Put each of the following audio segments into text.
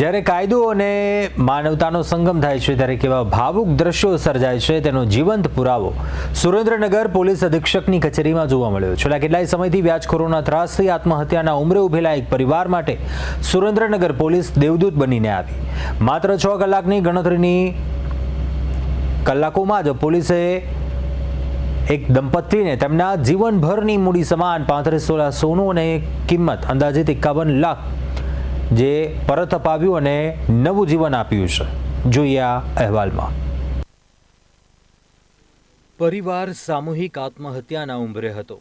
જ્યારે કાયદો અને માનવતાનો સંગમ થાય છે ત્યારે કેવા ભાવુક દ્રશ્યો સર્જાય છે તેનો જીવંત પુરાવો સુરેન્દ્રનગર પોલીસ અધિક્ષકની કચેરીમાં જોવા મળ્યો. છેલ્લા કેટલાય સમયથી વ્યાજખોરોના ત્રાસથી આત્મહત્યાના ઉંમરે ઉભેલા એક પરિવાર માટે સુરેન્દ્રનગર પોલીસ દેવદૂત બનીને આવી. માત્ર 6 કલાકની ગણતરીની કલાકોમાં જ પોલીસે એક દંપતીને તેમના જીવનભરની મૂડી સમાન 35 તોલા સોનું અને કિંમત અંદાજિત 51 લાખ જે પરત અપાવ્યું અને નવું જીવન આપ્યું છે. જોઈએ આ અહેવાલમાં. પરિવાર સામૂહિક આત્મહત્યાના ઉંબરે હતો.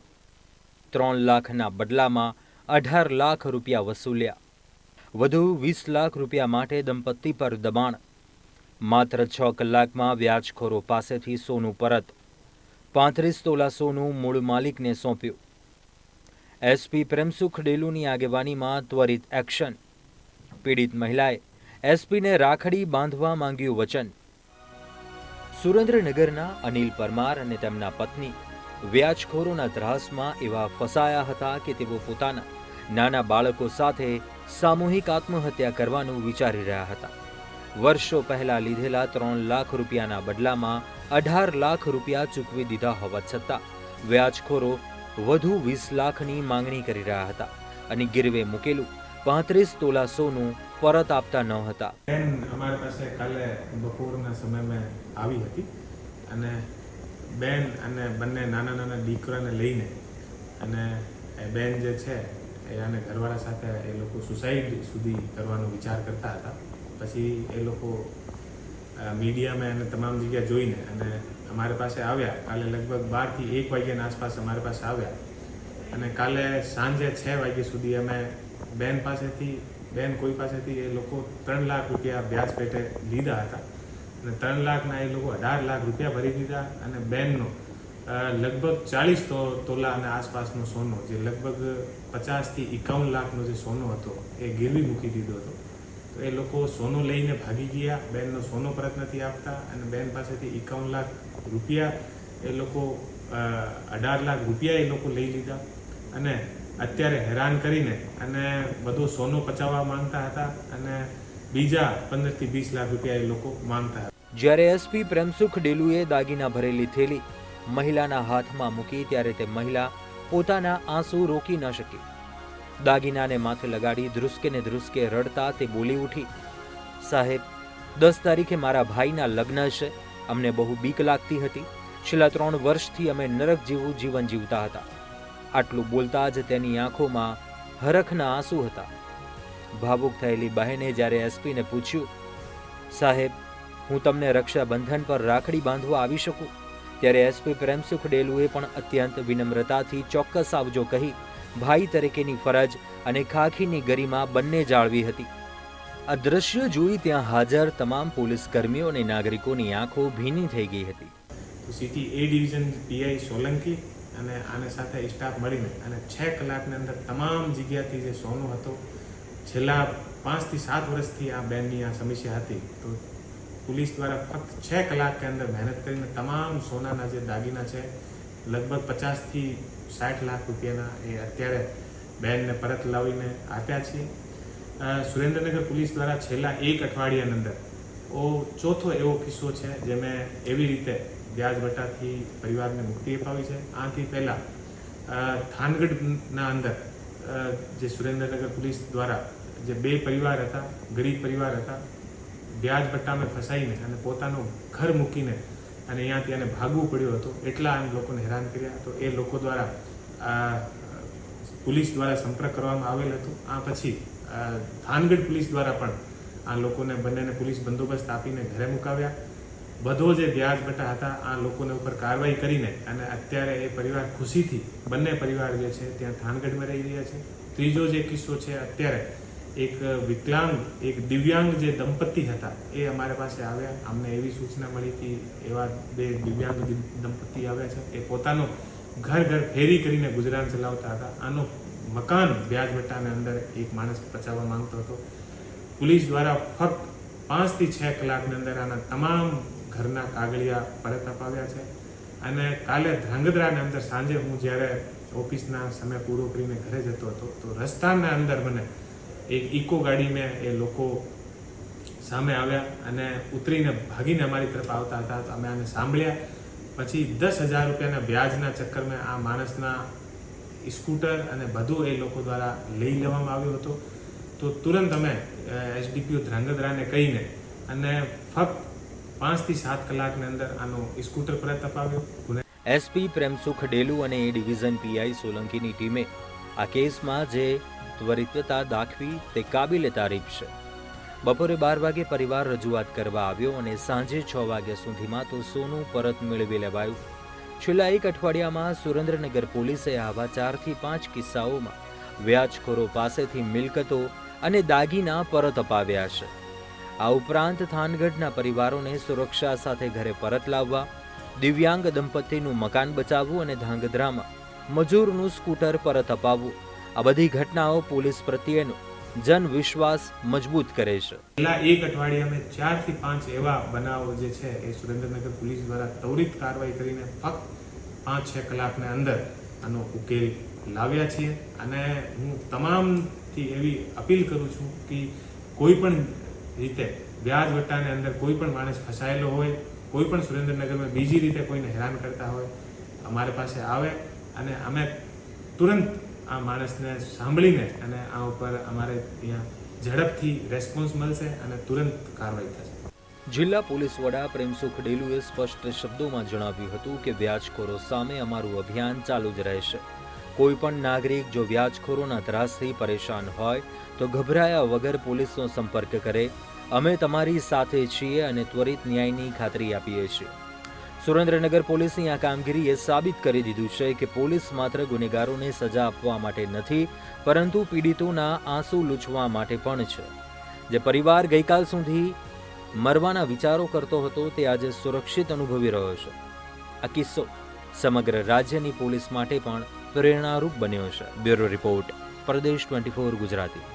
3 લાખના બદલામાં 18 લાખ રૂપિયા વસૂલ્યા. વધુ 20 લાખ રૂપિયા માટે દંપતી પર દબાણ. માત્ર 6 કલાકમાં વ્યાજખોરો પાસેથી સોનું પરત. 35 તોલા સોનું મૂળ માલિકને સોંપ્યું. એસપી પ્રેમસુખ ડેલુની આગેવાનીમાં ત્વરિત એક્શન. પીડિત મહિલાએ એસપીને રાખડી બાંધવા માંગ્યું વચન. સુરેન્દ્રનગરના અનિલ પરમાર અને તેમના પત્ની વ્યાજખોરોના ત્રાસમાં એવા ફસાયા હતા કે તેઓ પોતાના નાના બાળકો સાથે સામૂહિક આત્મહત્યા કરવાનું વિચારી રહ્યા હતા. વર્ષો પહેલા લીધેલા 3 લાખ રૂપિયાના બદલામાં 18 લાખ રૂપિયા ચૂકવી દીધા હોવા છતાં વ્યાજખોરો વધુ 20 લાખની માંગણી કરી રહ્યા હતા અને ગીરવે મૂકેલું 35 તોલા સોનું પરત આપતા ન હતા. અમારી પાસે કાલે બપોરના સમયમાં આવી હતી અને બેન અને બંને નાના નાના દીકરાને લઈને અને એ બેન જે છે એને ઘરવાળા સાથે એ લોકો સુસાઇડ સુધી કરવાનો વિચાર કરતા હતા. પછી એ લોકો મીડિયામાં અને તમામ જગ્યા જોઈને અને અમારી પાસે આવ્યા. કાલે લગભગ 12 થી 1 વાગ્યાના આસપાસ અમારી પાસે આવ્યા અને કાલે સાંજે 6 વાગ્યા સુધી અમે બેન કોઈ પાસેથી એ લોકો 3 લાખ રૂપિયા વ્યાજ પેટે લીધા હતા અને 3 લાખના એ લોકો 18 લાખ રૂપિયા ભરી દીધા અને બેનનો લગભગ 40 તોલા અને આસપાસનો સોનો જે લગભગ 50 થી 51 લાખનો જે સોનો હતો એ ગીરવી મૂકી દીધો હતો. તો એ લોકો સોનો લઈને ભાગી ગયા. બેનનો સોનો પરત નથી આપતા અને બેન પાસેથી 51 લાખ રૂપિયા એ લોકો 18 લાખ રૂપિયા એ લોકો લઈ લીધા અને અત્યારે હેરાન કરીને અને બધો સોનો પચાવવા માંગતા હતા અને બીજા 15 થી 20 લાખ રૂપિયા એ લોકો માંગતા હતા. જ્યારે એસપી પ્રેમસુખ ડેલુએ દાગીના ભરેલી થેલી મહિલાના હાથમાં મૂકી ત્યારે તે મહિલા પોતાના આંસુ રોકી ન શકી. દાગીનાને માથે લગાડી ધ્રુસકે ને ધ્રુસકે રડતા તે બોલી ઉઠી, સાહેબ 10 તારીખે મારા ભાઈના લગ્ન છે. અમને બહુ બીક લાગતી હતી. છેલ્લા 3 વર્ષથી અમે નરક જેવું જીવન જીવતા હતા. આટલું બોલતા જ તેની આંખોમાં હરખના આંસુ હતા. ભાવુક થયેલી બહેને જ્યારે એસપીને પૂછ્યું, સાહેબ હું તમને રક્ષાબંધન પર રાખડી બાંધવા આવી શકું? ત્યારે એસપી પ્રેમસુખ ડેલુએ પણ અત્યંત વિનમ્રતાથી ચોક્કસ આવજો કહી ભાઈ તરીકેની ફરજ અને ખાખીની ગરિમા બંને જાળવી હતી. આ દ્રશ્ય જોઈ ત્યાં હાજર તમામ પોલીસ કર્મીઓ અને નાગરિકોની આંખો ભીની થઈ ગઈ હતી. સિટી એ ડિવિઝન પીઆઈ સોલંકી અને આને સાથે સ્ટાફ મળીને અને 6 કલાકની અંદર તમામ જગ્યાથી જે સોનું હતો, છેલ્લા 5 થી 7 વર્ષથી આ બેનની આ સમસ્યા હતી, તો પોલીસ દ્વારા ફક્ત 6 કલાકની અંદર મહેનત કરીને તમામ સોનાના જે દાગીના છે લગભગ 50 થી 60 લાખ રૂપિયાના એ અત્યારે બેનને પરત લાવીને આપ્યા છે. સુરેન્દ્રનગર પોલીસ દ્વારા છેલ્લા 1 અઠવાડિયાની અંદર ચોથો એવો કિસ્સો છે જે મેં એવી રીતે વ્યાજ વટાથી પરિવારને મુક્તિ અપાવી છે. આથી પહેલાં થાનગઢના અંદર જે સુરેન્દ્રનગર પોલીસ દ્વારા જે 2 પરિવાર હતા, ગરીબ પરિવાર હતા, વ્યાજ વટામાં ફસાઈને અને પોતાનું ઘર મૂકીને અને અહીંયાથી એને ભાગવું પડ્યું હતું. એટલા આમ લોકોને હેરાન કર્યા. તો એ લોકો દ્વારા પોલીસ દ્વારા સંપર્ક કરવામાં આવેલ હતો. આ પછી થાનગઢ પોલીસ દ્વારા પણ આ લોકોને બંનેને પોલીસ બંદોબસ્ત આપીને ઘરે મુકાવ્યા. બધો જે વ્યાજ બટા હતા આ લોકોને ઉપર કાર્યવાહી કરીને અને અત્યારે એ પરિવાર ખુશીથી બંને પરિવાર જે છે ત્યાં થાનગઢમાં રહી રહ્યા છે. ત્રીજો જે કિસ્સો છે, અત્યારે એક વિકલાંગ એક દિવ્યાંગ જે દંપતી હતા એ અમારી પાસે આવ્યા. અમને એવી સૂચના મળી કે એવા 2 દિવ્યાંગ દંપતી આવ્યા છે. એ પોતાનો ઘર ફેરી કરીને ગુજરાન ચલાવતા હતા. આનો મકાન વ્યાજ બટાની અંદર એક માણસ પચાવવા માંગતો હતો. પોલીસ દ્વારા ફક્ત 5 થી 6 કલાકની અંદર આના તમામ ઘરના કાગળિયા પરત અપાવ્યા છે અને કાલે ધ્રાંગધ્રાની અંદર સાંજે હું જ્યારે ઓફિસના સમય પૂરો કરીને ઘરે જતો હતો તો રસ્તાના અંદર મને એક ઇકો ગાડી મેં એ લોકો સામે આવ્યા અને ઉતરીને ભાગીને અમારી તરફ આવતા હતા. તો અમે આને સાંભળ્યા. પછી 10,000 રૂપિયાના વ્યાજના ચક્કરમાં આ માણસના સ્કૂટર અને બધું એ લોકો દ્વારા લઈ લેવામાં આવ્યો હતો. તો તુરંત અમે એસડીપીઓ ધ્રાંગધ્રાને કહીને અને ફક્ત 5 થી 7 કલાકની અંદર આનો સ્કૂટર પરત અપાવ્યો. એસપી પ્રેમસુખ ડેલુ અને એ ડિવિઝન પીઆઈ સોલંકીની ટીમે આ કેસમાં જે ત્વરિતતા દાખવી તે કાબિલે તારીફ છે. બપોરે 12 વાગે પરિવાર રજૂઆત કરવા આવ્યો અને સાંજે 6 વાગ્યા સુધીમાં તો સોનું પરત મેળવી લેવાયું. છેલ્લા એક અઠવાડિયામાં સુરેન્દ્રનગર પોલીસે આવા 4 થી 5 કિસ્સાઓમાં વ્યાજખોરો પાસેથી મિલકતો અને દાગીના પરત અપાવ્યા છે. આ ઉપરાંત થાનગઢના પરિવારોને સુરક્ષા સાથે ઘરે પરત લાવવા, દિવ્યાંગ દંપતીનું મકાન બચાવવું અને ધાંગધ્રામાં મજૂરનું સ્કૂટર પરત અપાવવું, આ બધી ઘટનાઓ પોલીસ પ્રત્યેનો જનવિશ્વાસ મજબૂત કરે છે. છેલ્લા એક અઠવાડિયામાં 4 થી 5 એવા બનાવો જે છે એ સુરેન્દ્રનગર પોલીસ દ્વારા ત્વરિત કાર્યવાહી કરીને ફક્ત 5-6 કલાકની અંદર આનો ઉકેલ લાવ્યા છીએ. અને હું તમામથી એવી અપીલ કરું છું કે કોઈ પણ રીતે વ્યાજ વટ્ટાની અંદર કોઈ પણ માણસ ફસાયેલો હોય, કોઈ પણ સુરેન્દ્રનગરમાં બીજી રીતે કોઈને હેરાન કરતા હોય, અમારી પાસે આવે અને અમે તુરંત આ માણસને સાંભળીને અને આ ઉપર અમારે ત્યાં ઝડપથી રેસ્પોન્સ મળશે અને તુરંત કાર્યવાહી થશે. જિલ્લા પોલીસ વડા પ્રેમસુખ ડેલુએ સ્પષ્ટ શબ્દોમાં જણાવ્યું હતું કે વ્યાજખોરો સામે અમારું અભિયાન ચાલુ જ રહેશે. કોઈ પણ નાગરિક જો વ્યાજખોરોના ત્રાસથી પરેશાન હોય તો ગભરાયા વગર પોલીસનો સંપર્ક કરે. અમે તમારી સાથે છીએ અને ત્વરિત ન્યાયની ખાતરી આપીએ છીએ. સુરેન્દ્રનગર પોલીસની આ કામગીરીએ સાબિત કરી દીધું છે કે પોલીસ માત્ર ગુનેગારોને સજા આપવા માટે નથી, પરંતુ પીડિતોના આંસુ લૂછવા માટે પણ છે. જે પરિવાર ગઈકાલ સુધી મરવાના વિચારો કરતો હતો તે આજે સુરક્ષિત અનુભવી રહ્યો છે. આ કિસ્સો સમગ્ર રાજ્યની પોલીસ માટે પણ પ્રેરણારૂપ બન્યો છે. બ્યુરો રિપોર્ટ, પ્રદેશ 24 ગુજરાતી.